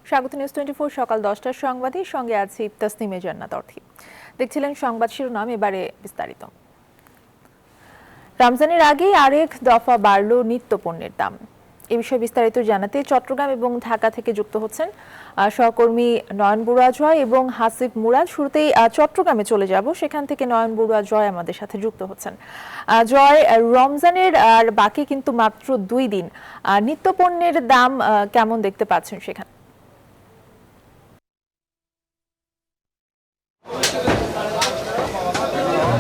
স্বাগত নিউজ 24 সকাল 10টার সংবাদে সঙ্গে আছি তাসনিমে জান্নাত অর্থী। দেখছিলেন সংবাদ শিরোনাম, এবারে বিস্তারিত। রমজানের আগে আরেক দফা বাড়ল নিত্যপণ্যের দাম। এই বিষয়ে বিস্তারিত জানাতে চট্টগ্রাম এবং ঢাকা থেকে যুক্ত হচ্ছেন সহকর্মী নয়ন বড়ুয়া জয় এবং হাসিব মুরাদ। শুরুতেই চট্টগ্রামে চলে যাব, সেখান থেকে নয়ন বড়ুয়া জয় আমাদের সাথে যুক্ত হচ্ছেন। জয়, রমজানের আর বাকি কিন্তু মাত্র 2 দিন, নিত্যপণ্যের দাম কেমন দেখতে পাচ্ছেন সেখানে?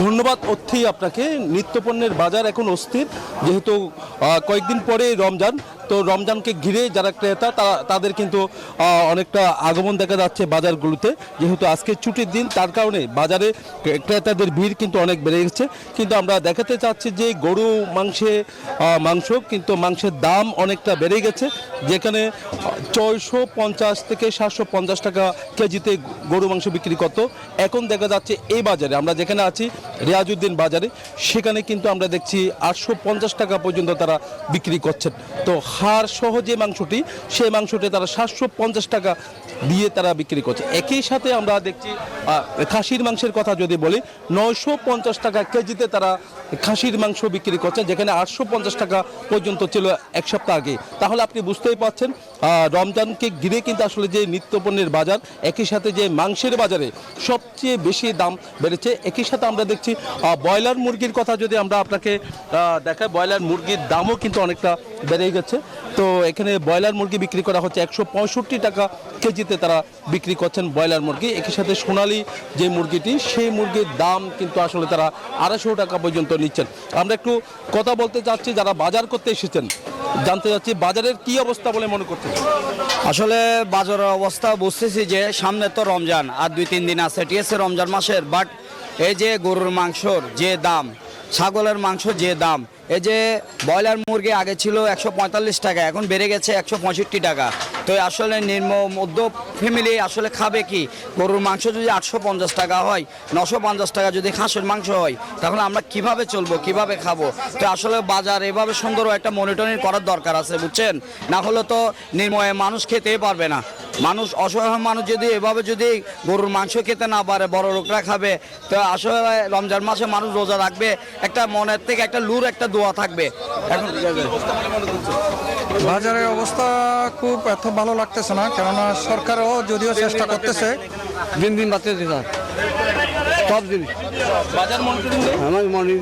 ধন্যবাদ অর্থী আপনাকে। নিত্যপণ্যের বাজার এখন অস্থির, যেহেতু কয়েকদিন পরে রমজান। তো রমজানকে ঘিরে যারা ক্রেতা তাদের কিন্তু অনেকটা আগমন দেখা যাচ্ছে বাজারগুলোতে। যেহেতু আজকে ছুটির দিন, তার কারণে বাজারে ক্রেতাদের ভিড় কিন্তু অনেক বেড়ে গেছে। কিন্তু আমরা দেখাতে চাচ্ছি যে গরু মাংস কিন্তু মাংসের দাম অনেকটা বেড়ে গেছে, যেখানে 650 থেকে 750 টাকা কেজিতে গরু মাংস বিক্রি করত। এখন দেখা যাচ্ছে এই বাজারে, আমরা যেখানে আছি রিয়াজউদ্দিন বাজারে, সেখানে কিন্তু আমরা দেখছি 850 টাকা পর্যন্ত তারা বিক্রি করছেন। তো হাড় সহ যে মাংসটি, সেই মাংসটি তারা 750 টাকা দিয়ে তারা বিক্রি করছে। একই সাথে আমরা দেখছি খাসির মাংসের কথা যদি বলি, 950 টাকা কেজিতে তারা খাসির মাংস বিক্রি করছে, যেখানে 850 টাকা পর্যন্ত ছিল এক সপ্তাহ আগে। তাহলে আপনি বুঝতেই পারছেন রমজানকে ঘিরে কিন্তু আসলে যে নিত্যপণ্যের বাজার, একই সাথে যে মাংসের বাজারে সবচেয়ে বেশি দাম বেড়েছে। একই সাথে আমরা দেখছি ব্রয়লার মুরগির কথা যদি আমরা আপনাকে দেখাই, ব্রয়লার মুরগির দামও কিন্তু অনেকটা বেড়ে গেছে। তো এখানে ব্রয়লার মুরগি বিক্রি করা হচ্ছে 165 টাকা কেজিতে তারা বিক্রি করছেন ব্রয়লার মুরগি। একই সাথে সোনালী যে মুরগিটি, সেই মুরগির দাম কিন্তু আসলে তারা 250 টাকা পর্যন্ত নিচ্ছেন। আমরা একটু কথা বলতে চাচ্ছি যারা বাজার করতে এসেছেন, জানতে চাচ্ছি বাজারের কি অবস্থা বলে মনে করছেন? আসলে বাজারের অবস্থা বুঝতেছি যে সামনে তো রমজান, আর 2-3 দিন আছে, ঠিক আছে, রমজান মাসের। বাট এই যে গরুর মাংসর যে দাম, ছাগলের মাংস যে দাম, এই যে ব্রয়লার মুরগি আগে ছিল 145 টাকা, এখন বেড়ে গেছে 165 টাকা। তো আসলে নিম্ন মধ্য ফ্যামিলি আসলে খাবে কি? গরুর মাংস যদি 850 টাকা হয়, 950 টাকা যদি খাসির মাংস হয়, তাহলে আমরা কিভাবে চলবো, কিভাবে খাবো? তো আসলে বাজার এভাবে সুন্দর একটা মনিটরিং করার দরকার আছে, বুঝছেন? না হলে তো নির্ময়ে মানুষ খেতেই পারবে না। মানুষ, অসহায় মানুষ যদি এভাবে যদি গরুর মাংস খেতে না পারে, বড় লোকরা খাবে, তো আসলে রমজান মাসে মানুষ রোজা রাখবে, একটা মনের থেকে একটা লুর একটা দোয়া থাকবে। এখন বাজারের অবস্থা খুব এত ভালো লাগতেছে না, কেননা সরকারও যদিও চেষ্টা করতেছে। দিন দিন বাড়তেছে স্যার, সব জিনিস। বাজার মনিটরিং আমার মন্দির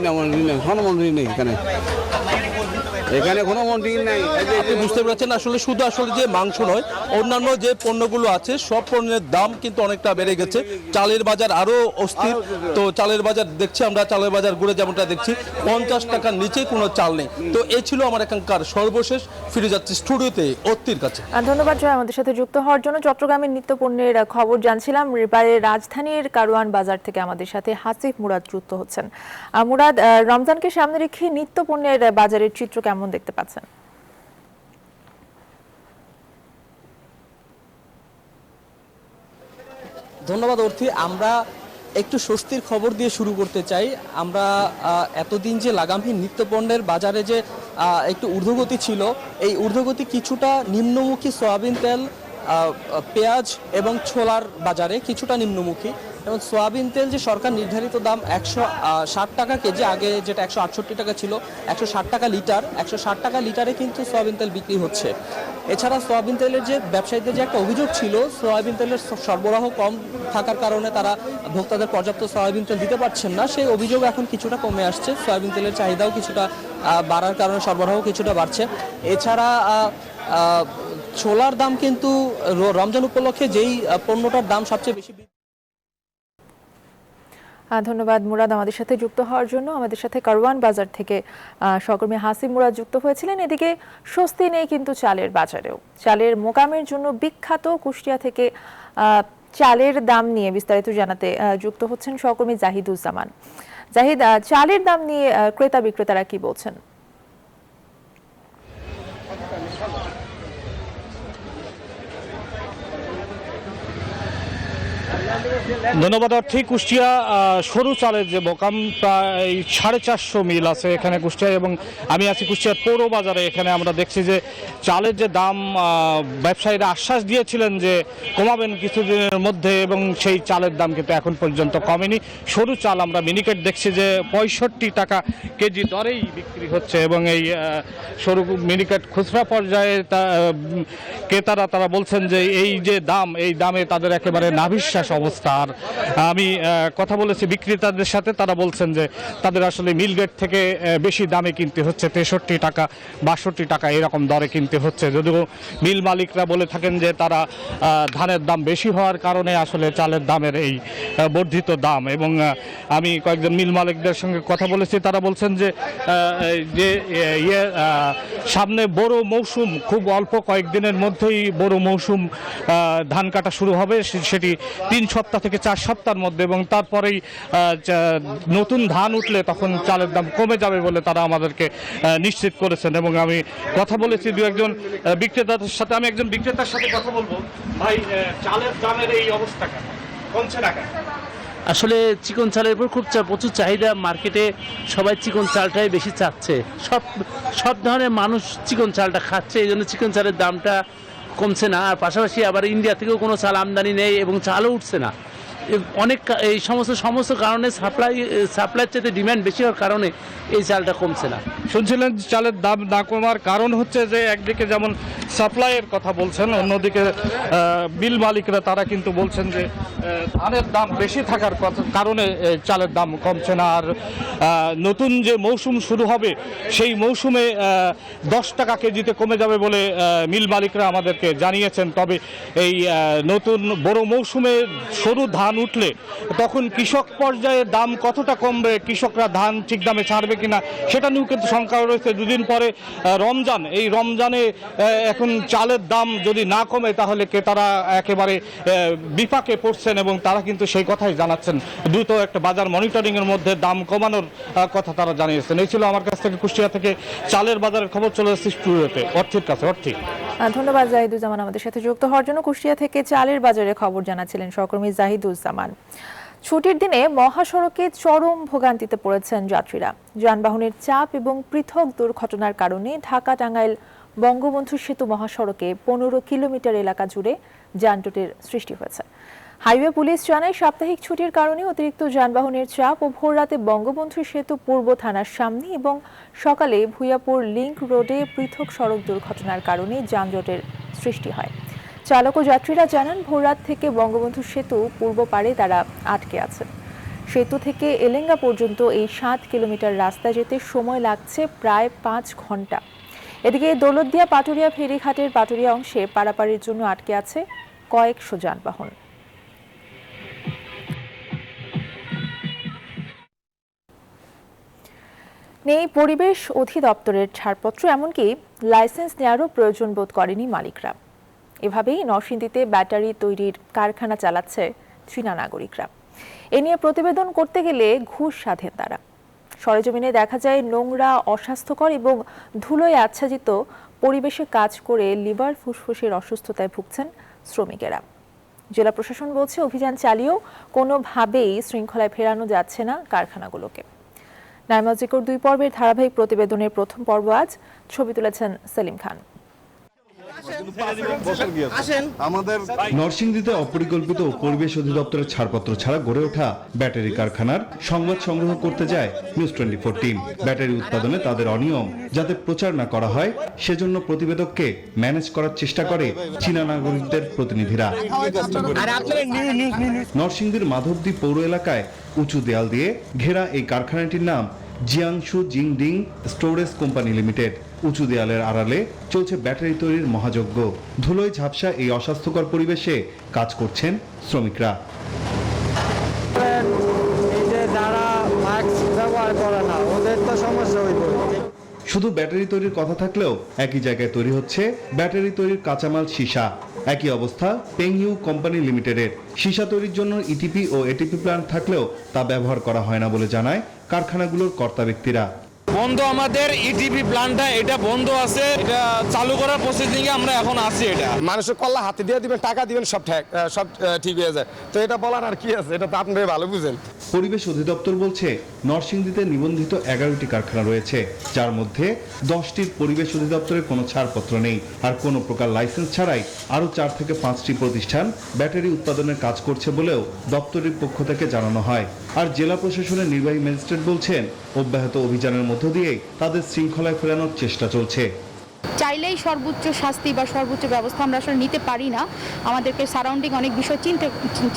নেই, কোনো মন্দির নেই এখানে কোনো মন্দির নেই। আপনি বুঝতে পারছেন আসলে শুধু আসলে যে মাংস নয়, অন্যান্য যে পণ্যগুলো আছে সব পণ্যের দাম কিন্তু অনেকটা বেড়ে গেছে। চালের বাজার আরো অস্থির। তো চালের বাজার দেখছি আমরা, চালের বাজার ঘুরে যেমনটা দেখছি 50 টাকার নিচে কোনো চাল নেই। তো এই ছিল আমার এখানকার সর্বশেষ। ফিরে যাচ্ছি স্টুডিওতে অর্থীর কাছে। ধন্যবাদ জয় আমাদের সাথে যুক্ত হওয়ার জন্য। চট্টগ্রামের নিত্যপণ্যের খবর জানছিলাম। এবারে রাজধানীর কারওয়ান বাজার থেকে আমাদের সাথে হাসিব মুরাদ যুক্ত হচ্ছেন। মুরাদ, রমজানকে সামনে রেখে নিত্যপণ্যের বাজারের চিত্র কেমন দেখতে পাচ্ছেন? ধন্যবাদ অর্থী। আমরা একটু স্বস্তির খবর দিয়ে শুরু করতে চাই। আমরা এতদিন যে লাগামহীন নিত্যপণ্যের বাজারে যে একটু ঊর্ধ্বগতি ছিল, এই ঊর্ধ্বগতি কিছুটা নিম্নমুখী। সয়াবিন তেল, পেঁয়াজ এবং ছোলার বাজারে কিছুটা নিম্নমুখী। এবং সয়াবিন তেল যে সরকার নির্ধারিত দাম 160 টাকা কেজি, আগে যেটা 168 টাকা ছিল, 160 টাকা লিটার, 160 টাকা লিটারে কিন্তু সয়াবিন তেল বিক্রি হচ্ছে। এছাড়া সয়াবিন তেলের যে ব্যবসায়ীদের যে একটা অভিযোগ ছিল, সয়াবিন তেলের সরবরাহ কম থাকার কারণে তারা ভোক্তাদের পর্যাপ্ত সয়াবিন তেল দিতে পারছেন না, সেই অভিযোগ এখন কিছুটা কমে আসছে। সয়াবিন তেলের চাহিদাও কিছুটা বাড়ার কারণে সরবরাহ কিছুটা বাড়ছে। এছাড়া ছোলার দাম কিন্তু রমজান উপলক্ষে যেই পণ্যটার দাম সবচেয়ে বেশি। ধন্যবাদ মুরাদ আমাদের সাথে যুক্ত হওয়ার জন্য। আমাদের সাথে কারওয়ান বাজার থেকে সহকর্মী হাসিব মুরাদ যুক্ত হয়েছিলেন। এদিকে স্বস্তি নেই কিন্তু চালের বাজারেও। চালের মোকামের জন্য বিখ্যাত কুষ্টিয়া থেকে চালের দাম নিয়ে বিস্তারিত জানাতে যুক্ত হচ্ছেন সহকর্মী জাহিদুজ্জামান। জাহিদ, চালের দাম নিয়ে ক্রেতা বিক্রেতারা কি বলছেন? ধন্যবাদ অর্থে কুষ্টিয়া সরু চালের যে বোকাম প্রায় 450 মিল আছে এখানে কুষ্টিয়ায়, এবং আমি আছি কুষ্টিয়ার পৌর বাজারে। এখানে আমরা দেখছি যে চালের যে দাম ব্যবসায়ীরা আশ্বাস দিয়েছিলেন যে কমাবেন কিছুদিনের মধ্যে, এবং সেই চালের দাম কিন্তু এখন পর্যন্ত কমেনি। সরু চাল আমরা মিনিকেট দেখছি যে 65 টাকা কেজি দরেই বিক্রি হচ্ছে, এবং এই সরু মিনিকেট খুচরা পর্যায়ে ক্রেতারা তারা বলছেন যে এই যে দাম, এই দামে তাদের একেবারে নাভিশ্বাস অবস্থা। আর আমি কথা বলেছি বিক্রেতাদের সাথে, তারা বলছেন যে তাদের আসলে মিল গেট থেকে বেশি দামে কিনতে হচ্ছে, 63 টাকা 62 টাকা এরকম দরে কিনতে হচ্ছে। যদিও মিল মালিকরা বলে থাকেন যে তারা ধানের দাম বেশি হওয়ার কারণে আসলে চালের দামের এই বর্ধিত দাম। এবং আমি কয়েকজন মিল মালিকদের সঙ্গে কথা বলেছি, তারা বলছেন যে সামনে বড় মৌসুম, খুব অল্প কয়েকদিনের মধ্যেই বড় মৌসুম ধান কাটা শুরু হবে, সেটি 3 সপ্তাহ থেকে 4 সপ্তাহের মধ্যে, এবং তারপরেই নতুন ধান উঠলে তখন চালের দাম কমে যাবে বলে তারা আমাদেরকে নিশ্চিত করেছেন। এবং আমি কথা বলেছি দু একজন বিক্রেতাদের সাথে। আমি একজন বিক্রেতার সাথে কথা বলবো। ভাই, চালের দামের এই অবস্থা কেন, কমছে না কেন? আসলে চিকন চালের উপর খুব প্রচুর চাহিদা মার্কেটে, সবাই চিকন চালটাই বেশি চাচ্ছে, সব ধরনের মানুষ চিকন চালটা খাচ্ছে, এই জন্য চিকন চালের দামটা কমছে না। আর পাশাপাশি আবার ইন্ডিয়া থেকেও কোনো চাল আমদানি নেই এবং চালও উঠছে না। অনেক এই সমস্ত কারণে সাপ্লাইয়ের চাইতে ডিমান্ড বেশি হওয়ার কারণে এই চালটা কমছে না। শুনছিলেন চালের দাম না কমার কারণ হচ্ছে যে একদিকে যেমন সাপ্লাইয়ের কথা বলছেন, অন্যদিকে মিল মালিকরা তারা কিন্তু বলছেন যে ধানের দাম বেশি থাকার কারণে চালের দাম কমছে না। আর নতুন যে মৌসুম শুরু হবে সেই মৌসুমে 10 টাকা কেজিতে কমে যাবে বলে মিল মালিকরা আমাদেরকে জানিয়েছেন। তবে এই নতুন বড় মৌসুমে সরু ধান উঠলে তখন কৃষক পর্যায়ে দাম কতটা কমবে, কৃষকরা ধান ঠিক দামে ছাড়বে কিনা সেটা নিয়েও কিন্তু শঙ্কা রয়েছে। দুদিন পরে রমজান, এই রমজানে এখন চালের দাম যদি না কমে তাহলে ক্রেতারা একেবারে বিপাকে পড়ছেন, এবং তারা কিন্তু সেই কথাই জানাচ্ছেন। দ্রুত একটা বাজার মনিটরিংয়ের মধ্যে দাম কমানোর কথা তারা জানিয়েছেন। এই ছিল আমার কাছ থেকে কুষ্টিয়া থেকে চালের বাজারের খবর। চলে যাচ্ছে স্টুডিওতে অর্থের কাছে। অর্থিক ধন্যবাদ জাহিদুজ্জামান আমাদের সাথে যুক্ত হওয়ার জন্য। কুষ্টিয়া থেকে চালের বাজারে খবর জানাচ্ছিলেন সহকর্মী জাহিদুজ্জামান। ছুটির দিনে মহাসড়কে চরম ভোগান্তিতে পড়েছেন যাত্রীরা। যানবাহনের চাপ এবং পৃথক দুর্ঘটনার কারণে ঢাকা টাঙ্গাইল বঙ্গবন্ধু সেতু মহাসড়কে 15 কিলোমিটার এলাকা জুড়ে যানজটের সৃষ্টি হয়েছে। হাইওয়ে পুলিশ জানায় সাপ্তাহিক ছুটির কারণে অতিরিক্ত যানবাহনের চাপ ও ভোররাতে বঙ্গবন্ধু সেতু পূর্ব থানার সামনে এবং সকালে ভুইয়াপুর লিংক রোডে পৃথক সড়ক দুর্ঘটনার কারণে যানজটের সৃষ্টি হয়। চালক ও যাত্রীরা জানান ভোররাত থেকে বঙ্গবন্ধু সেতু পূর্ব পাড়ে তারা আটকে আছেন। সেতু থেকে এলেঙ্গা পর্যন্ত এই 7 কিলোমিটার রাস্তা যেতে সময় লাগছে প্রায় 5 ঘন্টা। এদিকে দৌলতদিয়া পাটুরিয়া ফেরিঘাটের পাটুরিয়া অংশে পারাপারের জন্য আটকে আছে কয়েকশো যানবাহন। নেই পরিবেশ অধিদপ্তরের ছাড়পত্র, এমনকি লাইসেন্স নেওয়ারও প্রয়োজন বোধ করেনি মালিকরা। এভাবেই নরসিংদীতে ব্যাটারি তৈরির কারখানা চালাচ্ছে চীনা নাগরিকরা। এ নিয়ে প্রতিবেদন করতে গেলে ঘুষ সাধেন তারা। সরেজমিনে দেখা যায় নোংরা, অস্বাস্থ্যকর এবং ধুলোয় আচ্ছাদিত পরিবেশে কাজ করে লিভার ফুসফুসের অসুস্থতায় ভুগছেন শ্রমিকেরা। জেলা প্রশাসন বলছে অভিযান চালিয়েও কোনোভাবেই শৃঙ্খলায় ফেরানো যাচ্ছে না কারখানাগুলোকে। নাইমাজিকর 2 পর্বের ধারাবাহিক প্রতিবেদনের প্রথম পর্ব আজ। ছবি তুলেছেন সেলিম খান। নরসিংদীতে অপরিকল্পিত পরিবেশ অধিদপ্তরের ছাড়পত্র ছাড়া গড়ে ওঠা ব্যাটারি কারখানার সংবাদ সংগ্রহ করতে যায় নিউজ 24 টিম। ব্যাটারি উৎপাদনে তাদের অনিয়ম যাতে প্রচার না করা হয় সেজন্য প্রতিবেদককে ম্যানেজ করার চেষ্টা করে চীনা নাগরিকদের প্রতিনিধিরা। নরসিংদীর মাধবদী পৌর এলাকায় উঁচু দেয়াল দিয়ে ঘেরা এই কারখানাটির নাম জিয়াংশু জিংডিং স্টোরেজ কোম্পানি লিমিটেড। উঁচু দেয়ালের আড়ালে চলছে ব্যাটারি তৈরির মহাযজ্ঞ। ধুলোয় ঝাপসা এই অস্বাস্থ্যকর পরিবেশে কাজ করছেন শ্রমিকরা। যারা মাস্ক ব্যবহার করে না ওদের তো সমস্যা হইব। শুধু ব্যাটারি তৈরির কথা থাকলেও একই জায়গায় তৈরি হচ্ছে ব্যাটারি তৈরির কাঁচামাল সীসা। একই অবস্থা পেংইউ কোম্পানি লিমিটেডের। সীসা তৈরির জন্য ইটিপি ও এটিপি প্ল্যান্ট থাকলেও তা ব্যবহার করা হয় না বলে জানায় কারখানাগুলোর কর্তা ব্যক্তিরা। বন্ধ আমাদের ইটিপি প্ল্যানটা, এটা বন্ধ আছে, এটা চালু করার প্রসেসিং এ আমরা এখন আছি। এটা মানুষের কল্লা হাতে দিয়ে দিবেন, টাকা দিবেন, সব ঠিক হয়ে যায়। তো এটা বলার আর কি আছে, এটা তো আপনি ভালো বুঝেন। পরিবেশ অধিদপ্তর বলছে নরসিংদীতে নিবন্ধিত 11টি কারখানা রয়েছে, যার মধ্যে 10টির পরিবেশ অধিদপ্তরের কোনো ছাড়পত্র নেই। আর কোনো প্রকার লাইসেন্স ছাড়াই আরও 4 থেকে 5টি প্রতিষ্ঠান ব্যাটারি উৎপাদনের কাজ করছে বলেও দপ্তরের পক্ষ থেকে জানানো হয়। আর জেলা প্রশাসনের নির্বাহী ম্যাজিস্ট্রেট বলছেন অব্যাহত অভিযানের মধ্য দিয়েই তাদের শৃঙ্খলায় ফেরানোর চেষ্টা চলছে। চাইলেই সর্বোচ্চ শাস্তি বা সর্বোচ্চ ব্যবস্থা আমরা আসলে নিতে পারি না, আমাদেরকে সারাউন্ডিং অনেক বিষয়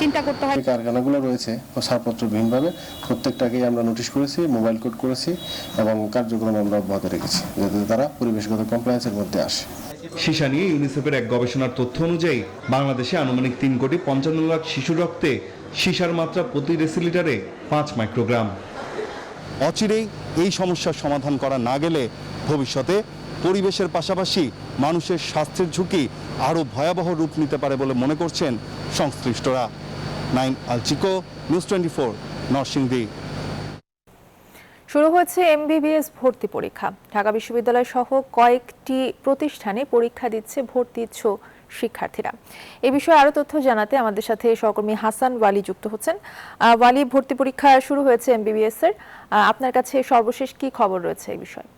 চিন্তা করতে হয়। কারখানাগুলো রয়েছে ছাড়পত্রবিহীনভাবে প্রত্যেকটাকেই আমরা নোটিশ করেছি, মোবাইল কোড করেছি এবং কার্যক্রম আমরা অব্যাহত রেখেছি যাতে তারা পরিবেশগত কমপ্লায়েন্সের মধ্যে আসে। সীসা নিয়ে ইউনিসেফের এক গবেষণার তথ্য অনুযায়ী বাংলাদেশে আনুমানিক 3,55 লাখ শিশু রক্তে সীসার মাত্রা প্রতি ডেসিলিটারে 5 মাইক্রোগ্রাম। অচিরেই এই সমস্যার সমাধান করা না গেলে ভবিষ্যতে পরিবেশের পাশাপাশি মানুষের স্বাস্থ্যের ঝুঁকি আরও ভয়াবহ রূপ নিতে পারে বলে মনে করছেন সংশ্লিষ্টরা। নাইম আল চিকো, নিউজ 24, নরসিংদী। শুরু হয়েছে এমবিবিএস ভর্তি পরীক্ষা। ঢাকা বিশ্ববিদ্যালয় সহ কয়েকটি প্রতিষ্ঠানে পরীক্ষা দিচ্ছে ভর্তি ইচ্ছুক শিক্ষার্থীরা। এই বিষয়ে আরো তথ্য জানাতে আমাদের সাথে সহকর্মী হাসান ওয়ালি যুক্ত হচ্ছেন। ওয়ালি, ভর্তি পরীক্ষা শুরু হয়েছে এমবিবিএস এর, আপনার কাছে সর্বশেষ কি খবর রয়েছে এই বিষয়ে?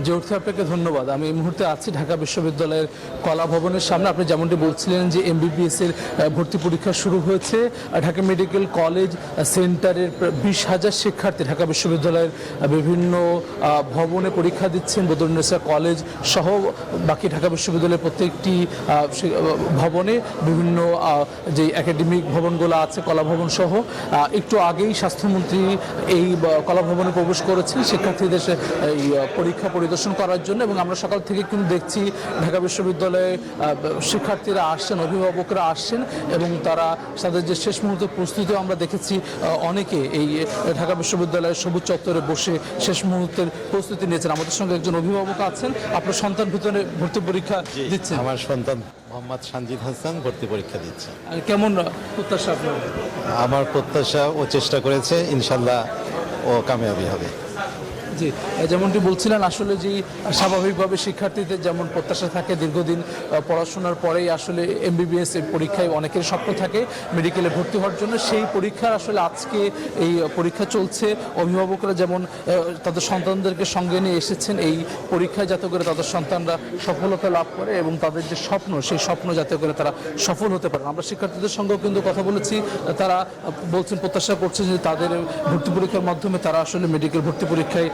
জোরথে আপনাকে ধন্যবাদ। আমি এই মুহূর্তে আছি ঢাকা বিশ্ববিদ্যালয়ের কলা ভবনের সামনে। আপনি যেমনটি বলছিলেন যে এমবিবিএস এর ভর্তি পরীক্ষা শুরু হয়েছে। ঢাকা মেডিকেল কলেজ সেন্টারের 20,000 শিক্ষার্থী ঢাকা বিশ্ববিদ্যালয়ের বিভিন্ন ভবনে পরীক্ষা দিচ্ছেন। বদরুন্নেসা কলেজ সহ বাকি ঢাকা বিশ্ববিদ্যালয়ের প্রত্যেকটি ভবনে বিভিন্ন যে একাডেমিক ভবনগুলো আছে, কলা ভবন সহ। একটু আগেই স্বাস্থ্যমন্ত্রী এই কলা ভবনে প্রবেশ করেছেন শিক্ষার্থীদের এই পরীক্ষা পরিদর্শন করার জন্য, এবং আমরা সকাল থেকে কিন্তু দেখছি ঢাকা বিশ্ববিদ্যালয়ে শিক্ষার্থীরা আসছেন, অভিভাবকরা আসছেন, এবং তারা তাদের যে শেষ মুহূর্তের প্রস্তুতি আমরা দেখেছি অনেকে এই ঢাকা বিশ্ববিদ্যালয়ের সবুজ চত্বরে বসে শেষ মুহূর্তের প্রস্তুতি নিয়েছেন। আমাদের সঙ্গে একজন অভিভাবক আছেন। আপনার সন্তান ভিতরে ভর্তি পরীক্ষা দিচ্ছে? আমার সন্তান মোহাম্মদ সানজিদ হাসান ভর্তি পরীক্ষা দিচ্ছে। কেমন প্রত্যাশা আপনার? আমার প্রত্যাশা, ও চেষ্টা করেছে, ইনশাল্লাহ ও কামিয়াবি হবে। জি, যেমনটি বলছিলেন, আসলে যে স্বাভাবিকভাবে শিক্ষার্থীদের যেমন প্রত্যাশা থাকে দীর্ঘদিন পড়াশোনার পরেই আসলে এমবিবিএস এর পরীক্ষায় অনেকের স্বপ্ন থাকে মেডিকেলে ভর্তি হওয়ার জন্য। সেই পরীক্ষার আসলে আজকে এই পরীক্ষা চলছে। অভিভাবকরা যেমন তাদের সন্তানদেরকে সঙ্গে নিয়ে এসেছেন এই পরীক্ষায়, যাতে করে তাদের সন্তানরা সফলতা লাভ করে এবং তাদের যে স্বপ্ন, সেই স্বপ্ন যাতে করে তারা সফল হতে পারে। আমরা শিক্ষার্থীদের সঙ্গেও কিন্তু কথা বলেছি, তারা বলছেন, প্রত্যাশা করছেন যে তাদের ভর্তি পরীক্ষার মাধ্যমে তারা আসলে মেডিকেল ভর্তি পরীক্ষায়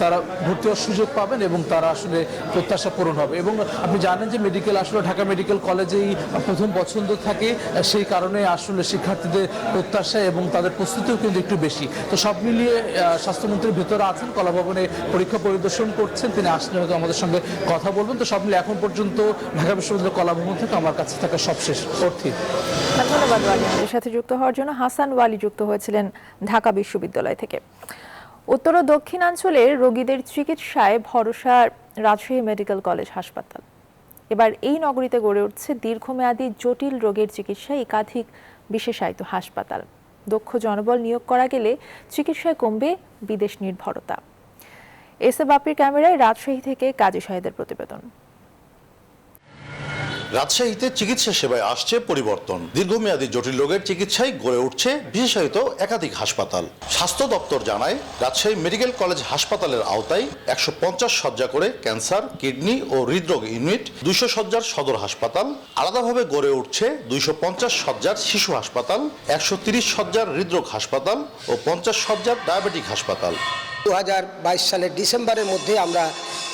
তারা ভর্তি হওয়ার সুযোগ পাবেন এবং তারা আসলে প্রত্যাশা পূরণ হবে। এবং আপনি জানেন যে মেডিকেল আসলে ঢাকা মেডিকেল কলেজেই প্রথম পছন্দ থাকে, সেই কারণে আসলে শিক্ষার্থীদের প্রত্যাশা এবং তাদের প্রস্তুতিও কিন্তু একটু বেশি। তো সব মিলিয়ে স্বাস্থ্যমন্ত্রীর ভেতরে আছেন, কলাভবনে পরীক্ষা পরিদর্শন করছেন, তিনি আসলে হয়তো আমাদের সঙ্গে কথা বলবেন। তো সব মিলিয়ে এখন পর্যন্ত ঢাকা বিশ্ববিদ্যালয় কলাভবন থেকে আমার কাছে থাকা সবশেষ অর্থী। ধন্যবাদ ওয়ালি, আমাদের সাথে যুক্ত হওয়ার জন্য। হাসান ওয়ালি যুক্ত হয়েছিলেন ঢাকা বিশ্ববিদ্যালয় থেকে। উত্তর ও দক্ষিণাঞ্চলের রোগীদের চিকিৎসায় ভরসা রাজশাহী মেডিকেল কলেজ হাসপাতাল। এবার এই নগরীতে গড়ে উঠছে দীর্ঘমেয়াদী জটিল রোগের চিকিৎসায় একাধিক বিশেষায়িত হাসপাতাল। দক্ষ জনবল নিয়োগ করা গেলে চিকিৎসায় কমবে বিদেশ নির্ভরতা। এস এ বাপির ক্যামেরায় রাজশাহী থেকে কাজী শাহেদের প্রতিবেদন। রাজশাহীতে চিকিৎসা সেবায় আসছে পরিবর্তন। দীর্ঘমেয়াদী জটিল রোগের চিকিৎসায় গড়ে উঠছে বিশেষায়িত একাধিক হাসপাতাল। স্বাস্থ্য দপ্তর জানায়, রাজশাহী মেডিকেল কলেজ হাসপাতালের আওতায় 150 শয্যা করে ক্যান্সার, কিডনি ও হৃদরোগ ইউনিট, 200 শয্যার সদর হাসপাতাল, আলাদাভাবে গড়ে উঠছে 250 শয্যার শিশু হাসপাতাল, 130 শয্যার হৃদরোগ হাসপাতাল ও 50 শয্যার ডায়াবেটিক হাসপাতাল। 2022 সালের ডিসেম্বরের মধ্যে আমরা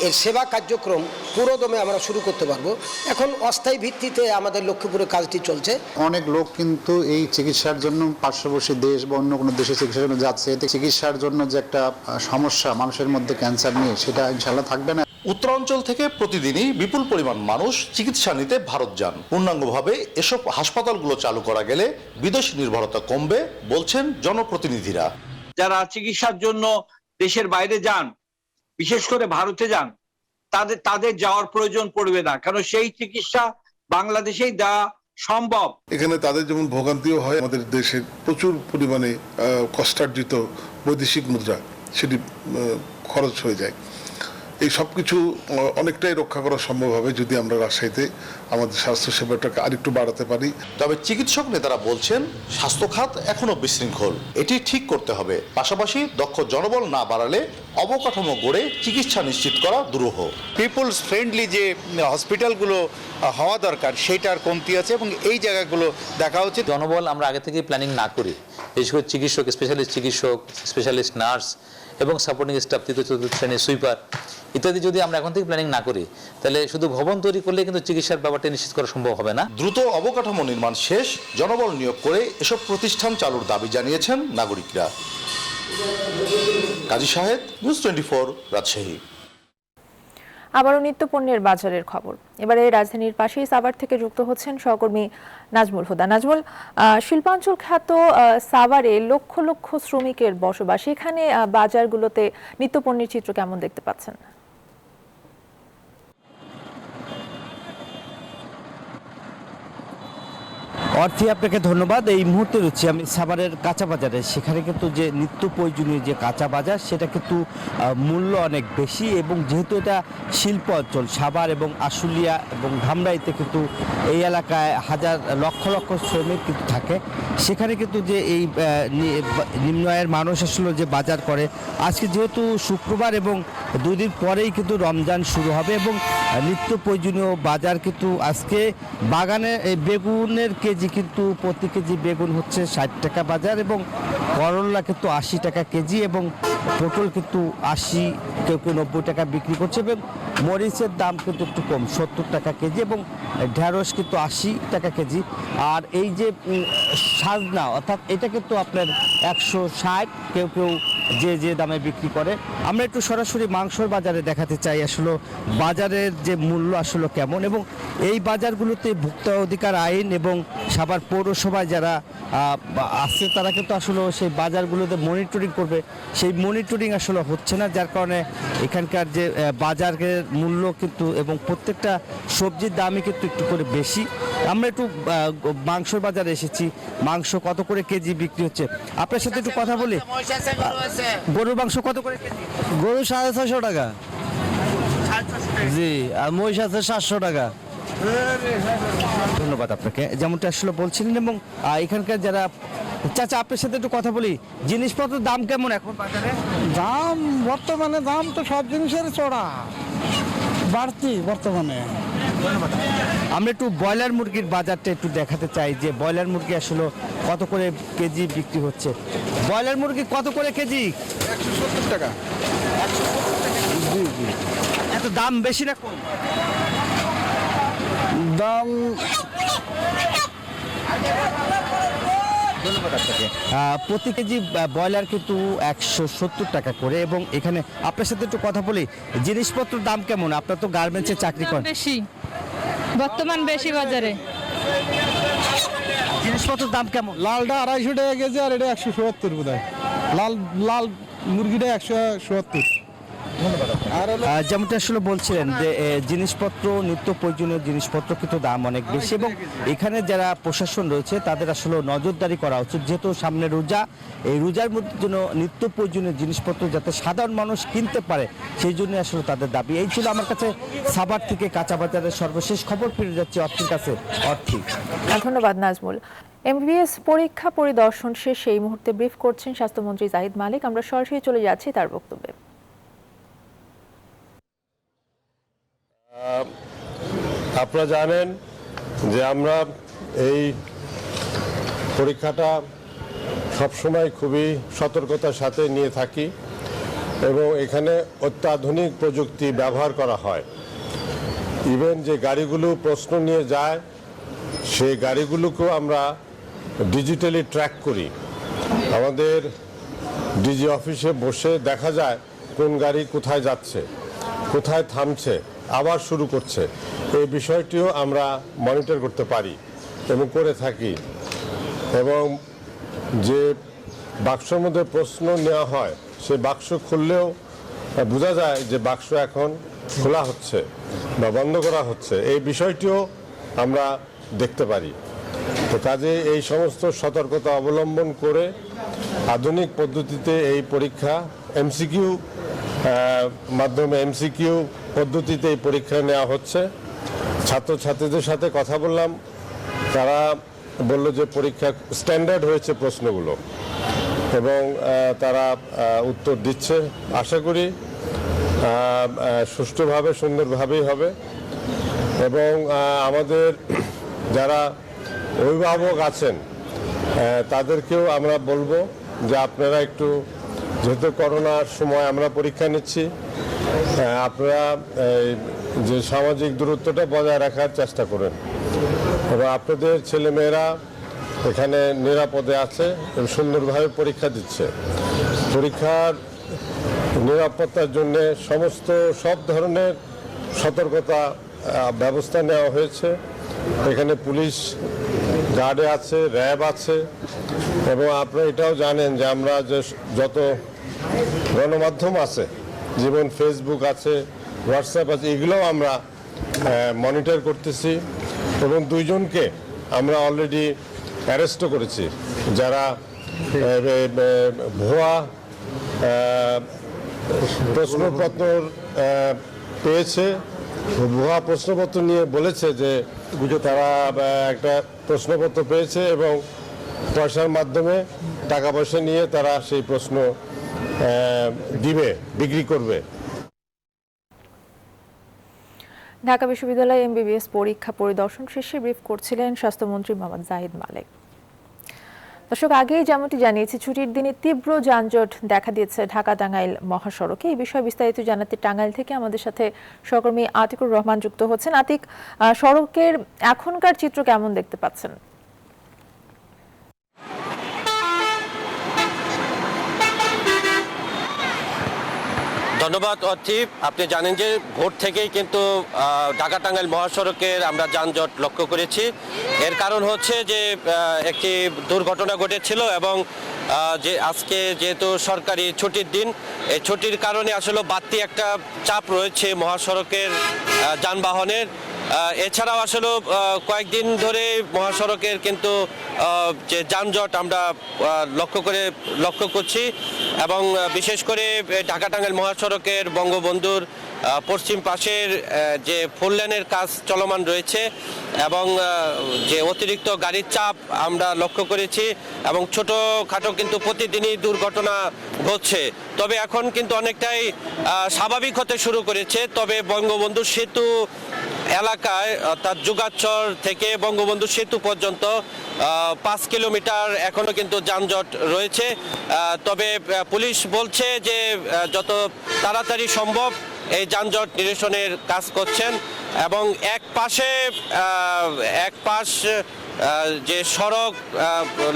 এর সেবা কার্যক্রম পুরোদমে আমরা শুরু করতে পারবো। এখন অস্থায়ী ভিত্তিতে আমাদের লক্ষ্মীপুরে কাজটি চলছে। অনেক লোক কিন্তু এই চিকিৎসার জন্য পার্শ্ববর্তী দেশ বা অন্য কোনো দেশে চিকিৎসার জন্য যাচ্ছে। এতে চিকিৎসার জন্য যে একটা সমস্যা মানুষের মধ্যে ক্যান্সার নিয়ে, সেটা ইনশাল্লাহ থাকবে না। উত্তরাঞ্চল থেকে প্রতিদিনই বিপুল পরিমাণ মানুষ চিকিৎসা নিতে ভারত যান। পূর্ণাঙ্গভাবে এসব হাসপাতালগুলো চালু করা গেলে বিদেশি নির্ভরতা কমবে বলছেন জনপ্রতিনিধিরা। যারা চিকিৎসার জন্য দেশের বাইরে যান, বিশেষ করে ভারতে যান, তাদের যাওয়ার প্রয়োজন পড়বে না, কারণ সেই চিকিৎসা বাংলাদেশেই দেওয়া সম্ভব। এখানে তাদের যেমন ভোগান্তিও হয়, আমাদের দেশের প্রচুর পরিমাণে কষ্টার্জিত বৈদেশিক মুদ্রা সেটি খরচ হয়ে যায়। এই সব কিছু অনেকটাই রক্ষা করা সম্ভব হবে যদি আমরা রাজশাহীতে আমাদের স্বাস্থ্য সেবাটাকে আরেকটু বাড়াতে পারি। তবে চিকিৎসক নেতারা বলছেন স্বাস্থ্য খাত এখনো বিশৃঙ্খল, এটি ঠিক করতে হবে। পাশাপাশি দক্ষ জনবল না বাড়ালে অবকাঠামো গড়ে চিকিৎসা নিশ্চিত করা দুরূহ। পিপলস ফ্রেন্ডলি যে হসপিটালগুলো হওয়া দরকার সেইটার কমতি আছে এবং এই জায়গাগুলো দেখা উচিত। জনবল আমরা আগে থেকে প্ল্যানিং না করি, বিশেষ করে চিকিৎসক, স্পেশালিস্ট চিকিৎসক, স্পেশালিস্ট নার্স এবং সাপোর্টিং স্টাফ, তৃতীয় চতুর্থ শ্রেণীর সুইপার ইত্যাদি যদি আমরা এখন থেকে প্ল্যানিং না করি তাহলে শুধু ভবন তৈরি করলে কিন্তু চিকিৎসার ব্যাপারটা নিশ্চিত করা সম্ভব হবে না। দ্রুত অবকাঠামো নির্মাণ শেষ, জনবল নিয়োগ করে এসব প্রতিষ্ঠান চালুর দাবি জানিয়েছেন নাগরিকরা। কাজী শাহেদ, নিউজ 24, রাজশাহী। আবারও নিত্যপণ্যের বাজারের খবর। এবারে রাজধানীর পাশেই সাভার থেকে যুক্ত হচ্ছেন সহকর্মী নাজমুল হুদা। নাজমুল, শিল্পাঞ্চল খ্যাত সাভারে লক্ষ লক্ষ শ্রমিকের বসবাস, এখানে বাজারগুলোতে নিত্যপণ্যের চিত্র কেমন দেখতে পাচ্ছেন? অর্থী, আপনাকে ধন্যবাদ। এই মুহূর্তে রয়েছে আমি সাভারের কাঁচা বাজারে। সেখানে কিন্তু যে নিত্য প্রয়োজনীয় যে কাঁচা বাজার সেটা কিন্তু মূল্য অনেক বেশি, এবং যেহেতু এটা শিল্প অঞ্চল, সাভার এবং আশুলিয়া এবং ধামরাইতে কিন্তু এই এলাকায় লক্ষ লক্ষ শ্রমিক কিন্তু থাকে। সেখানে কিন্তু যে এই নিম্ন আয়ের মানুষ আসলে যে বাজার করে, আজকে যেহেতু শুক্রবার এবং 2 দিন পরেই কিন্তু রমজান শুরু হবে এবং নিত্য প্রয়োজনীয় বাজার কিন্তু আজকে বাগানে বেগুনের কেজি কিন্তু প্রতি কেজি বেগুন হচ্ছে 60 টাকা বাজার, এবং করলা কিন্তু 80 টাকা কেজি, এবং পটল কিন্তু 80, কেউ 90 টাকা বিক্রি করছে, এবং মরিচের দাম কিন্তু একটু কম, 70 টাকা কেজি, এবং ঢেঁড়স কিন্তু 80 টাকা কেজি। আর এই যে সাজনা, অর্থাৎ এটা কিন্তু আপনার 160, কেউ যে দামে বিক্রি করে। আমরা একটু সরাসরি মাংসর বাজারে দেখাতে চাই আসলে বাজারের যে মূল্য আসলে কেমন, এবং এই বাজারগুলোতে ভোক্তা অধিকার আইন এবং সাভার পৌরসভায় যারা আছে তারা কিন্তু আসলে সেই বাজারগুলোতে মনিটরিং করবে, সেই মনিটরিং আসলে হচ্ছে না, যার কারণে এখানকার যে বাজারের মূল্য কিন্তু এবং প্রত্যেকটা সবজির দামই কিন্তু একটু করে বেশি। আমরা একটু মাংসর বাজারে এসেছি, মাংস কত করে কেজি বিক্রি হচ্ছে আপনার সাথে একটু কথা বলি। গরুর মাংস কত করে কেজি? গরু 650 টাকা, জি, আর মহিষ আছে 700 টাকা। ধন্যবাদ আপনাকে। যেমনটা আসলে বলছিলেন, এবং এখানকার যারা চাচা, আপনার সাথে একটু কথা বলি, জিনিসপত্রের দাম কেমন এখন বাজারে? দাম বর্তমানে দাম তো সব জিনিসের চড়া বাড়তি বর্তমানে। আমরা একটু ব্রয়লার মুরগির বাজারটা একটু দেখাতে চাই যে ব্রয়লার মুরগি আসলে কত করে কেজি বিক্রি হচ্ছে। ব্রয়লার মুরগি কত করে কেজি? 170 টাকা। জি জি। এত দাম বেশি না কম? দাম ধন্যবাদ আপনাকে। প্রতি কেজি ব্রয়লার কিন্তু 170 টাকা করে, এবং এখানে আপনার সাথে একটু কথা বলি, জিনিসপত্রের দাম কেমন? আপনার তো গার্মেন্টসে চাকরি করেন। বেশি, বর্তমান বেশি বাজারে। জিনিসপত্রের দাম কেমন? লালটা 250 টাকা কেজি, আর এটা 170 বোধহয়। লাল মুরগিটা 170। যেমনটা আসলে বলছিলেন যে জিনিসপত্র, নিত্য প্রয়োজনীয় জিনিসপত্র কিন্তু দাম অনেক বেশি, এবং এখানে যারা প্রশাসন রয়েছে তাদের আসলে নজরদারি করা উচিত, যেহেতু সামনে রোজা, এই রোজার মধ্যে জন্য নিত্য প্রয়োজনীয় জিনিসপত্র যাতে সাধারণ মানুষ কিনতে পারে সেই জন্য আসলে তাদের দাবি। এই ছিল আমার কাছে সাভার থেকে কাঁচা বাজারের সর্বশেষ খবর। ফিরে যাচ্ছে অর্থীর কাছে। অর্থী, ধন্যবাদ নাজমুল। MBBS পরীক্ষা পরিদর্শন শেষে এই মুহূর্তে ব্রিফ করছেন স্বাস্থ্যমন্ত্রী জাহিদ মালিক। আমরা সরাসরি চলে যাচ্ছি তার বক্তব্যে। আপনারা জানেন যে আমরা এই পরীক্ষাটা সবসময় খুবই সতর্কতার সাথে নিয়ে থাকি, এবং এখানে অত্যাধুনিক প্রযুক্তি ব্যবহার করা হয়। ইভেন যে গাড়িগুলো প্রশ্ন নিয়ে যায় সেই গাড়িগুলোকেও আমরা ডিজিটালি ট্র্যাক করি। আমাদের ডিজি অফিসে বসে দেখা যায় কোন গাড়ি কোথায় যাচ্ছে, কোথায় থামছে, আবার শুরু করছে। এই বিষয়টিও আমরা মনিটর করতে পারি এবং করে থাকি। এবং যে বাক্সের মধ্যে প্রশ্ন নেওয়া হয় সেই বাক্স খুললেও বোঝা যায় যে বাক্স এখন খোলা হচ্ছে বা বন্ধ করা হচ্ছে, এই বিষয়টিও আমরা দেখতে পারি। তো কাজে এই সমস্ত সতর্কতা অবলম্বন করে আধুনিক পদ্ধতিতে এই পরীক্ষা এমসিকিউ মাধ্যমে এমসিকিউ পদ্ধতিতে এই পরীক্ষা নেওয়া হচ্ছে। ছাত্রছাত্রীদের সাথে কথা বললাম, তারা বলল যে পরীক্ষা স্ট্যান্ডার্ড হয়েছে প্রশ্নগুলো এবং তারা উত্তর দিচ্ছে। আশা করি সুষ্ঠুভাবে সুন্দরভাবেই হবে এবং আমাদের যারা অভিভাবক আছেন তাদেরকেও আমরা বলবো যে আপনারা একটু, যেহেতু করোনার সময় আমরা পরীক্ষা নিচ্ছি, আপনারা যে সামাজিক দূরত্বটা বজায় রাখার চেষ্টা করেন এবং আপনাদের ছেলেমেয়েরা এখানে নিরাপদে আছে এবং সুন্দরভাবে পরীক্ষা দিচ্ছে। পরীক্ষার নিরাপত্তার জন্য সব ধরনের সতর্কতা ব্যবস্থা নেওয়া হয়েছে। এখানে পুলিশ গার্ডে আছে, র্যাব আছে এবং আপনারা এটাও জানেন যে আমরা যে যত গণমাধ্যম আছে, যেমন ফেসবুক আছে, হোয়াটসঅ্যাপ আছে, এগুলোও আমরা মনিটর করতেছি এবং 2 জনকে আমরা অলরেডি অ্যারেস্টও করেছি, যারা ভুয়া প্রশ্নপত্র পেয়েছে, ভুয়া প্রশ্নপত্র নিয়ে বলেছে যে তারা একটা প্রশ্নপত্র পেয়েছে এবং পয়সার মাধ্যমে টাকা পয়সা নিয়ে তারা সেই প্রশ্ন বিক্রি করবে। ঢাকা বিশ্ববিদ্যালয় এমবিবিএস পরীক্ষা পরিদর্শন শেষে ব্রিফ করছিলেন স্বাস্থ্যমন্ত্রী মোহাম্মদ জাহিদ মালেক। দর্শক, আগেই যেমনটি জানিয়েছি, ছুটির দিনে তীব্র যানজট দেখা দিয়েছে ঢাকা টাঙ্গাইল মহাসড়কে। এই বিষয়ে বিস্তারিত জানাতে টাঙ্গাইল থেকে আমাদের সাথে সহকর্মী আতিকুর রহমান যুক্ত হচ্ছেন। আতিক, সড়কের এখনকার চিত্র কেমন দেখতে পাচ্ছেন? ধন্যবাদ অর্থী। আপনি জানেন যে ভোর থেকেই কিন্তু ঢাকা টাঙ্গাইল মহাসড়কের আমরা যানজট লক্ষ্য করেছি। এর কারণ হচ্ছে যে একটি দুর্ঘটনা ঘটেছিল এবং যে আজকে যেহেতু সরকারি ছুটির দিন, এই ছুটির কারণে আসলে বাড়তি একটা চাপ রয়েছে মহাসড়কের যানবাহনের। এছাড়াও আসলে কয়েকদিন ধরে মহাসড়কের কিন্তু যে যানজট আমরা লক্ষ্য করছি এবং বিশেষ করে ঢাকা টাঙ্গাইল মহাসড়কের বঙ্গবন্ধুর পশ্চিম পাশের যে 4 লেনের কাজ চলমান রয়েছে এবং যে অতিরিক্ত গাড়ির চাপ আমরা লক্ষ্য করেছি এবং ছোটোখাটো কিন্তু প্রতিদিনই দুর্ঘটনা ঘটছে। তবে এখন কিন্তু অনেকটাই স্বাভাবিক হতে শুরু করেছে। তবে বঙ্গবন্ধু সেতু এলাকায় অর্থাৎ যুগাচর থেকে বঙ্গবন্ধু সেতু পর্যন্ত 5 কিলোমিটার এখনো কিন্তু যানজট রয়েছে। তবে পুলিশ বলছে যে যত তাড়াতাড়ি সম্ভব এই যানজট নিরসনের কাজ করছেন এবং এক পাশ যে সড়ক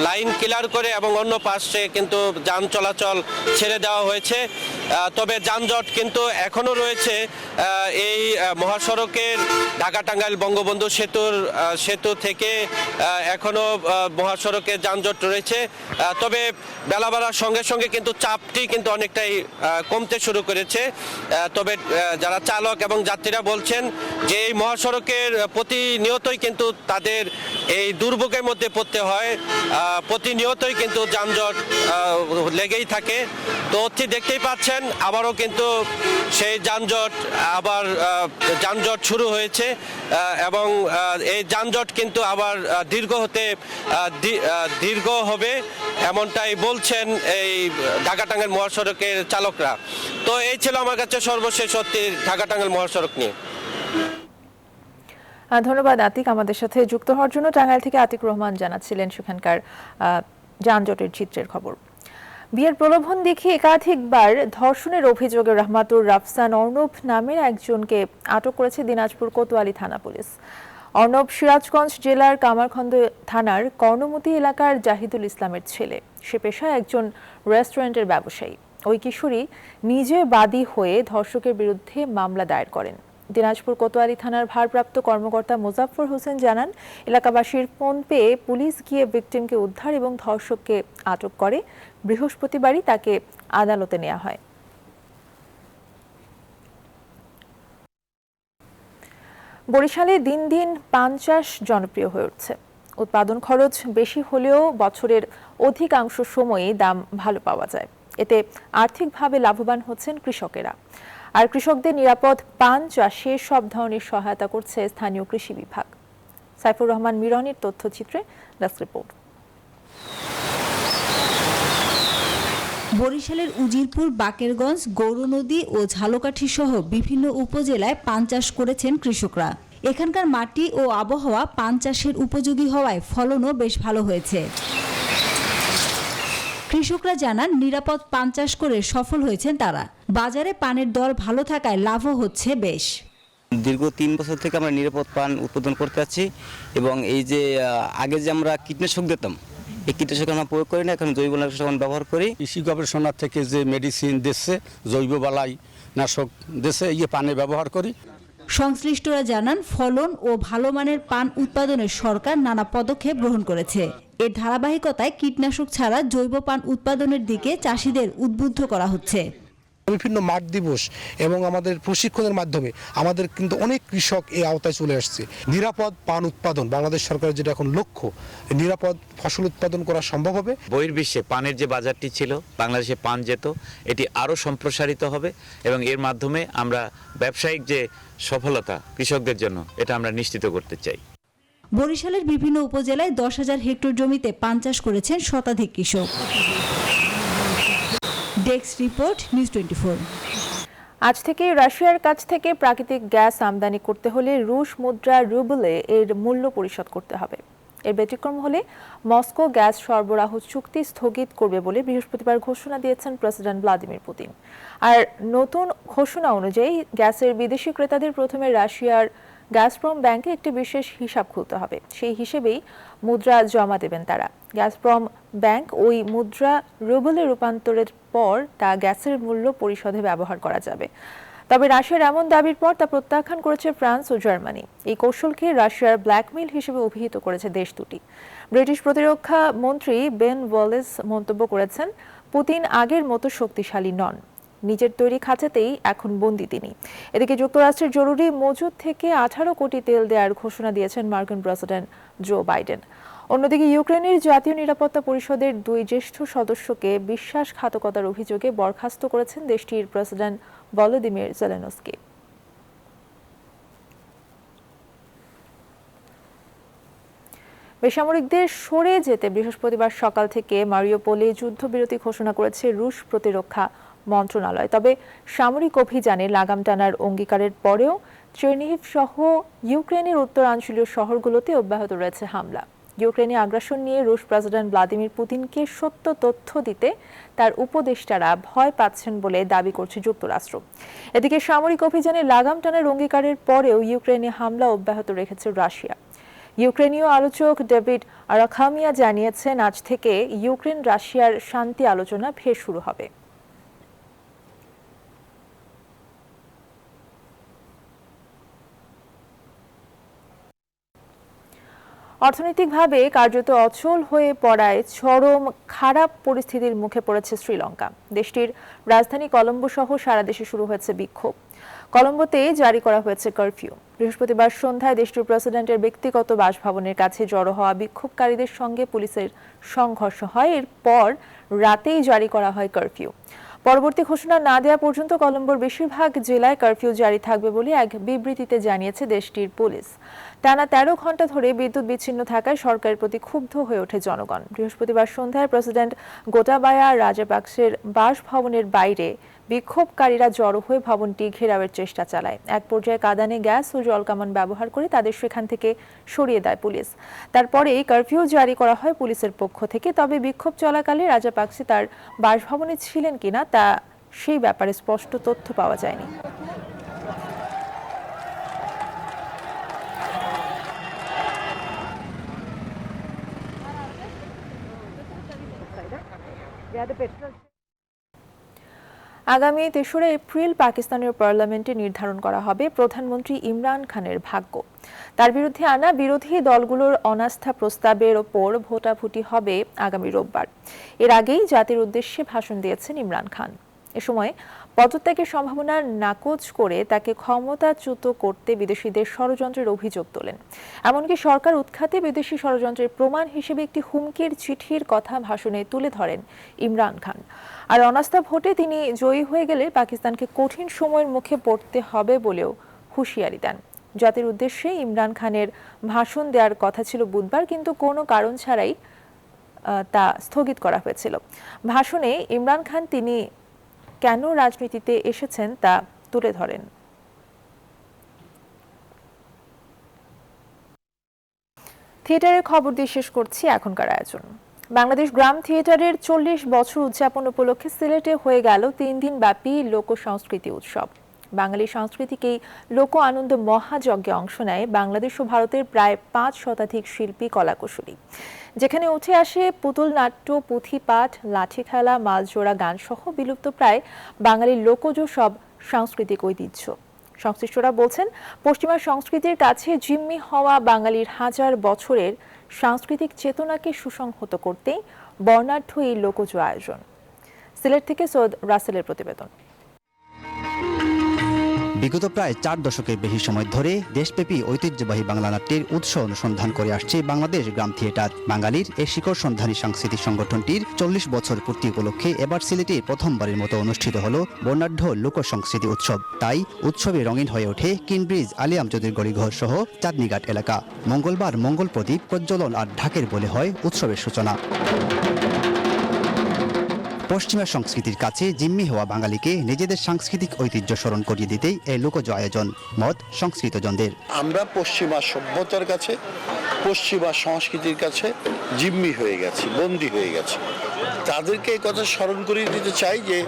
লাইন ক্লিয়ার করে এবং অন্য পাশে কিন্তু যান চলাচল ছেড়ে দেওয়া হয়েছে। তবে যানজট কিন্তু এখনো রয়েছে এই মহাসড়কের ঢাকা টাঙ্গাইল বঙ্গবন্ধু সেতু থেকে এখনো মহাসড়কে যানজট রয়েছে। তবে বেলা বাড়ার সঙ্গে সঙ্গে কিন্তু চাপটি কিন্তু অনেকটাই কমতে শুরু করেছে। তবে যারা চালক এবং যাত্রীরা বলছেন যে এই মহাসড়কের প্রতিনিয়তই কিন্তু তাদের এই দুর্ভোগের মধ্যে পড়তে হয়, প্রতিনিয়তই কিন্তু যানজট লেগেই থাকে। তো দেখতেই পাচ্ছেন আবারও কিন্তু সেই যানজট শুরু হয়েছে এবং এই যানজট কিন্তু আবার দীর্ঘ হবে এমনটাই বলছেন এই ঢাকা টাঙ্গাইল মহাসড়কের চালকরা। তো এই ছিল আমার কাছে সর্বশেষ সত্যি ঢাকা টাঙ্গাইল মহাসড়ক নিয়ে। ধন্যবাদ আতিক, আমাদের সাথে যুক্ত হওয়ার জন্য। টাঙ্গাইল থেকে আতিক রহমান জানাচ্ছিলেন সেখানকার যানজটের চিত্রের খবর। বিয়ের প্রলোভন দেখিয়ে একাধিকবার ধর্ষণের অভিযোগে রহমাতুর রাফসান অর্ণব নামের একজনকে আটক করেছে দিনাজপুর কোতোয়ালি থানা পুলিশ। অর্ণব সিরাজগঞ্জ জেলার কামারখন্দ থানার কর্ণমতি এলাকার জাহিদুল ইসলামের ছেলে। সে পেশায় একজন রেস্টুরেন্টের ব্যবসায়ী। ওই কিশোরী নিজে বাদী হয়ে ধর্ষকের বিরুদ্ধে মামলা দায়ের করেন। দিনাজপুর কোতোয়ালি থানার ভারপ্রাপ্ত কর্মকর্তা মোজাফফর হোসেন জানান, এলাকাবাসীর ফোন পেয়ে পুলিশ গিয়ে ভিকটিমকে উদ্ধার এবং ধর্ষককে আটক করে। বৃহস্পতিবারই তাকে আদালতে নেওয়া হয়। বরিশালে দিন দিন পান চাষ জনপ্রিয় হয়ে উঠছে। উৎপাদন খরচ বেশি হলেও বছরের অধিকাংশ সময়ই দাম ভালো পাওয়া যায়। এতে আর্থিকভাবে লাভবান হচ্ছেন কৃষকেরা। আর কৃষকদের নিরাপদ পান চাষে সব ধরনের সহায়তা করছে স্থানীয় কৃষি বিভাগ। সাইফুর রহমান মিরনের তথ্যচিত্রে ডেস্ক রিপোর্ট। বরিশালের উজিরপুর, বাকেরগঞ্জ, গৌরনদী ও ঝালকাঠি সহ বিভিন্ন উপজেলায় পান চাষ করেছেন কৃষকরা। এখানকার মাটি ও আবহাওয়া পান চাষের উপযোগী হওয়ায় ফলনও বেশ ভালো হয়েছে। কৃষকরা জানান নিরাপদ পান চাষ করে সফল হয়েছেন তারা। বাজারে পানের দর ভালো থাকায় লাভও হচ্ছে বেশ। দীর্ঘ 3 বছর থেকে আমরা নিরাপদ পান উৎপাদন করতে আছি এবং এই যে আগে যে আমরা কীটনাশক দিতাম, এই কীটনাশক আমরা প্রয়োগ করি না, এখন জৈবনাশক ব্যবহার করি। কৃষি গবেষণা থেকে যে মেডিসিন দিচ্ছে, জৈব বালাই নাশক দিচ্ছে, এই পানে ব্যবহার করি। সংশ্লিষ্টরা জানান ফলন ও ভালো মানের পান উৎপাদনে সরকার নানা পদক্ষেপ গ্রহণ করেছে। এর ধারাবাহিকতায় কীটনাশক ছাড়া জৈব পান উৎপাদনের দিকে চাষিদের উদ্বুদ্ধ করা হচ্ছে। বিভিন্ন মাঠ দিবস এবং আমাদের প্রশিক্ষণের মাধ্যমে আমাদের কিন্তু অনেক কৃষক এই আওতায় চলে আসছে। নিরাপদ পান উৎপাদন বাংলাদেশ সরকারের যেটা এখন লক্ষ্য, নিরাপদ ফসল উৎপাদন করা সম্ভব হবে। বহির্বিশ্বে পানের যে বাজারটি ছিল, বাংলাদেশে পান যেত, এটি আরও সম্প্রসারিত হবে এবং এর মাধ্যমে আমরা ব্যবসায়িক যে সফলতা কৃষকদের জন্য, এটা আমরা নিশ্চিত করতে চাই। বরিশালের বিভিন্ন উপজেলায় 10,000 হেক্টর জমিতে পান চাষ করেছেন শতাধিক কৃষক। Desk report, news 24। আজ থেকে রাশিয়ার কাছ থেকে প্রাকৃতিক গ্যাস আমদানি করতে হলে রুশ মুদ্রা রুবলে এর মূল্য পরিশোধ করতে হবে। এর ব্যতিক্রম হলে মস্কো গ্যাস সরবরাহ চুক্তি স্থগিত করবে বলে বৃহস্পতিবার ঘোষণা দিয়েছেন প্রেসিডেন্ট ভ্লাদিমির পুতিন। আর নতুন ঘোষণা অনুযায়ী গ্যাসের বিদেশি ক্রেতাদের প্রথমে রাশিয়ার গ্যাসপ্রম ব্যাংকে একটি বিশেষ হিসাব খুলতে হবে। সেই হিসেবেই মুদ্রা জমা দেবেন তারা। গ্যাসপ্রম ব্যাংক ওই মুদ্রা রুবলে রূপান্তরের পর তা গ্যাসের মূল্য পরিশোধে ব্যবহার করা যাবে। তবে রাশিয়ার এমন দাবির পর তা প্রত্যাখ্যান করেছে ফ্রান্স ও জার্মানি। এই কৌশলকে রাশিয়ার ব্ল্যাকমেইল হিসেবে অভিহিত করেছে দেশ দুটি। ব্রিটিশ প্রতিরক্ষা মন্ত্রী বেন ওয়ালেস মন্তব্য করেছেন, পুতিন আগের মতো শক্তিশালী নন, নিজের তৈরি খাঁচাতেই এখন বন্দী তিনি। এদিকে যুক্তরাষ্ট্রের জরুরি মজুদ থেকে 18 কোটি তেল দেওয়ার ঘোষণা দিয়েছেন মার্কিন প্রেসিডেন্ট জো বাইডেন। অন্যদিকে ইউক্রেনের জাতীয় নিরাপত্তা পরিষদের 2 জ্যেষ্ঠ সদস্যকে বিশ্বাসঘাতকতার অভিযোগে বরখাস্ত করেছেন দেশটির প্রেসিডেন্ট ভলোদিমির জেলেনস্কি। বেসামরিকদের সরে যেতে বৃহস্পতিবার সকাল থেকে মারিউপোলে যুদ্ধবিরতি ঘোষণা করেছে রুশ প্রতিরক্ষা মন্ত্রণালয়। তবে সামরিক অভিযানে লাগাম টানার অঙ্গীকারের পরেও চেরনিহিভ সহ ইউক্রেনের উত্তরাঞ্চলীয় শহরগুলোতে অব্যাহত রয়েছে হামলা। ইউক্রেনে আগ্রাসন নিয়ে রুশ প্রেসিডেন্ট ভ্লাদিমির পুতিনকে সত্য তথ্য দিতে তার উপদেষ্টারা ভয় পাচ্ছেন বলে দাবি করছে যুক্তরাষ্ট্র। এদিকে সামরিক অভিযানে লাগাম টানার অঙ্গীকারের পরেও ইউক্রেনে হামলা অব্যাহত রেখেছে রাশিয়া। ইউক্রেনীয় আলোচক ডেভিড আরাখামিয়া জানিয়েছেন, আজ থেকে ইউক্রেন রাশিয়ার শান্তি আলোচনা ফের শুরু হবে। অর্থনৈতিকভাবে কার্যত অচল হয়ে পড়ায় চরম খারাপ পরিস্থিতির মুখে পড়েছে শ্রীলঙ্কা। দেশটির রাজধানী কলম্বো সহ সারা দেশে শুরু হয়েছে বিক্ষোভ। কলম্বোতে জারি করা হয়েছে কারফিউ। বৃহস্পতিবার সন্ধ্যায় দেশটির প্রেসিডেন্টের ব্যক্তিগত বাসভবনের কাছে জড়ো হওয়া বিক্ষোভকারীদের সঙ্গে পুলিশের সংঘর্ষ হয়। এরপর রাতেই জারি করা হয় কারফিউ। পরবর্তী ঘোষণা না দেওয়া পর্যন্ত কলম্বোর বেশিরভাগ জেলায় কারফিউ জারি থাকবে বলে এক বিবৃতিতে জানিয়েছে দেশটির পুলিশ। টানা 13 ঘন্টা ধরে বিদ্যুৎ বিচ্ছিন্ন থাকায় সরকারের প্রতি ক্ষুব্ধ হয়ে ওঠে জনগণ। বৃহস্পতিবার সন্ধ্যায় প্রেসিডেন্ট গোটাবায়া রাজাপাকসের বাসভবনের বাইরে বিক্ষোভকারীরা জড়ো হয়ে ভবনটি ঘেরাওয়ের চেষ্টা চালায়। এক পর্যায়ে কাঁদানে গ্যাস ও জলকামান ব্যবহার করে তাদের সেখান থেকে সরিয়ে দেয় পুলিশ। তারপরেই কারফিউ জারি করা হয় পুলিশের পক্ষ থেকে। তবে বিক্ষোভ চলাকালে রাজাপাকসে তার বাসভবনে ছিলেন কিনা তা সেই ব্যাপারে স্পষ্ট তথ্য পাওয়া যায়নি। আগামী 3রা এপ্রিল পাকিস্তানের পার্লামেন্টে নির্ধারণ করা হবে প্রধানমন্ত্রী ইমরান খানের ভাগ্য। তার বিরুদ্ধে আনা বিরোধী দলগুলোর অনাস্থা প্রস্তাবের ওপর ভোটাভুটি হবে আগামী রোববার। এর আগেই জাতির উদ্দেশ্যে ভাষণ দিয়েছেন ইমরান খান। এ সময় পদত্যাগের সম্ভাবনা নাকচ করে তাকে ক্ষমতাচ্যুত করতে বিদেশিদের ষড়যন্ত্রের অভিযোগ তোলেন। এমনকি সরকার উৎখাতে বিদেশি ষড়যন্ত্রের প্রমাণ হিসেবে একটি হুমকির চিঠির কথা ভাষণে তুলে ধরেন ইমরান খান। আর অনাস্থা ভোটে তিনি জয়ী হয়ে গেলে পাকিস্তানকে কঠিন সময়ের মুখে পড়তে হবে বলেও হুঁশিয়ারি দেন। জাতির উদ্দেশ্যে ইমরান খানের ভাষণ দেওয়ার কথা ছিল বুধবার, কিন্তু কোনো কারণ ছাড়াই তা স্থগিত করা হয়েছিল। ভাষণে ইমরান খান তিনি কেন রাজনীতিতে এসেছেন তা তুলে ধরেন। থিয়েটারের খবর দিয়ে শেষ করছি এখনকার আয়োজন। বাংলাদেশ গ্রাম থিয়েটারের 40 বছর উদযাপন উপলক্ষে সিলেটে হয়ে গেল 3 দিন ব্যাপী লোক সংস্কৃতি উৎসব। বাঙালি সাংস্কৃতিক এই লোক আনন্দ মহাযজ্ঞে অংশ নেয় বাংলাদেশ ও ভারতের প্রায় 5 শতাধিক শিল্পী কলাকুশলী, যেখানে উঠে আসে পুতুল নাট্য, পুঁথিপাঠ, লাঠি খেলা, মালজোড়া গান সহ বিলুপ্ত প্রায় বাঙালির লোকজ সব সাংস্কৃতিক ঐতিহ্য। সংশ্লিষ্টরা বলছেন, পশ্চিমা সংস্কৃতির কাছে জিম্মি হওয়া বাঙালির হাজার বছরের সাংস্কৃতিক চেতনাকে সুসংহত করতেই বর্ণাঢ্য এই লোকজ আয়োজন। সিলেট থেকে সৈয়দ রাসেলের প্রতিবেদন। বিগত প্রায় 4 দশকের বেশি সময় ধরে দেশব্যাপী ঐতিহ্যবাহী বাংলা নাট্যের উৎস অনুসন্ধান করে আসছে বাংলাদেশ গ্রাম থিয়েটার। বাঙালির এই শিকড় সন্ধানী সাংস্কৃতিক সংগঠনটির 40 বছর পূর্তি উপলক্ষে এবার সিলেটে প্রথমবারের মতো অনুষ্ঠিত হল বর্ণাঢ্য লোক সংস্কৃতি উৎসব। তাই উৎসবে রঙিন হয়ে ওঠে কিনব্রিজ, আলী আমজদের গড়িঘর সহ চাঁদনীঘাট এলাকা। মঙ্গলবার মঙ্গল প্রদীপ প্রজ্বলন আর ঢাকের বলে হয় উৎসবের সূচনা। পশ্চিমা সংস্কৃতির কাছে জিম্মি হওয়া বাঙালিকে নিজেদের সাংস্কৃতিক ঐতিহ্য স্মরণ করিয়ে দিতেই এই লোকজ আয়োজন, মত সংস্কৃতজনদের। আমরা পশ্চিমা সভ্যতার কাছে, পশ্চিমা সংস্কৃতির কাছে জিম্মি হয়ে গেছি, বন্দী হয়ে গেছি। তাদেরকে এই কথা স্মরণ করিয়ে দিতে চাই যে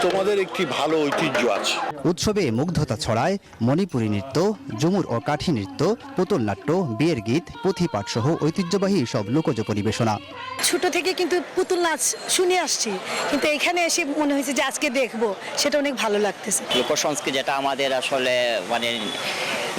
তোমাদের একটি ভালো ঐতিহ্য আছে। উৎসবে মুগ্ধতা ছড়ায় মণিপুরী নৃত্য, ঝুমুর ও কাঠি নৃত্য, পুতুল নাট্য, বিয়ের গীত, পুঁথিপাঠ সহ ঐতিহ্যবাহী সব লোকজ পরিবেশনা। ছোট থেকে কিন্তু পুতুল নাচ শুনে আসছি, কিন্তু এখানে এসে মনে হয়েছে যে আজকে দেখবো, সেটা অনেক ভালো লাগতেছে। লোক সংস্কৃতি যেটা আমাদের আসলে মানে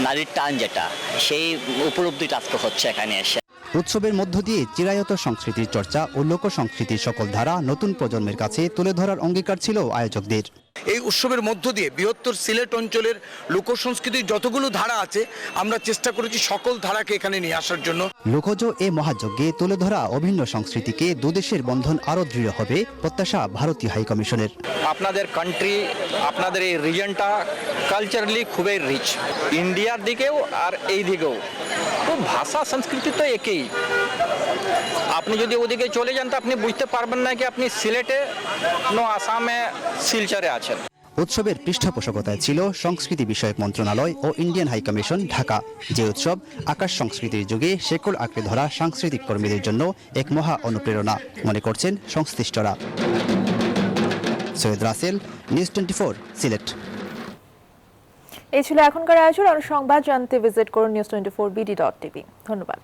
নারীর টান, যেটা সেই উপলব্ধিটা আজকে হচ্ছে এখানে এসে। উৎসবের মধ্য দিয়ে চিরায়ত সংস্কৃতির চর্চা ও লোক সংস্কৃতির সকল ধারা নতুন প্রজন্মের কাছে তুলে ধরার অঙ্গীকার ছিল আয়োজকদের। এই উৎসবের মধ্য দিয়ে বৃহত্তর সিলেট অঞ্চলের লোক সংস্কৃতির যতগুলো ধারা আছে আমরা চেষ্টা করেছি সকল ধারাকে এখানে নিয়ে আসার জন্য। লোকজ এ মহাযজ্ঞে তুলে ধরা অভিন্ন সংস্কৃতিকে দুদেশের বন্ধন আরো দৃঢ় হবে প্রত্যাশা ভারতীয় হাইকমিশনের। আপনাদের কান্ট্রি, আপনাদের এই রিজনটা কালচারালি খুবই রিচ, ইন্ডিয়ার দিকেও আর এই দিকেও। তো ভাষা সংস্কৃতি তো একই। আপনি যদি ওদিকে চলে যান তো আপনি বুঝতে পারবেন না কি আপনি সিলেটে নো আসামে শিলচরে আছেন। উৎসবের পৃষ্ঠপোষকতায় ছিল সংস্কৃতি বিষয়ক মন্ত্রণালয় ও ইন্ডিয়ান হাইকমিশন ঢাকা। যে উৎসব আকাশ সংস্কৃতির যুগে শেকড় আঁকড়ে ধরা সাংস্কৃতিক কর্মীদের জন্য এক মহা অনুপ্রেরণা মনে করছেন সংশ্লিষ্টরা। সৈয়দ রাসেল, নিউজ 24, সিলেট। এই ছিল এখনকার আয়োজন। আর সংবাদ জানতে ভিজিট করুন news24bd.tv। ধন্যবাদ।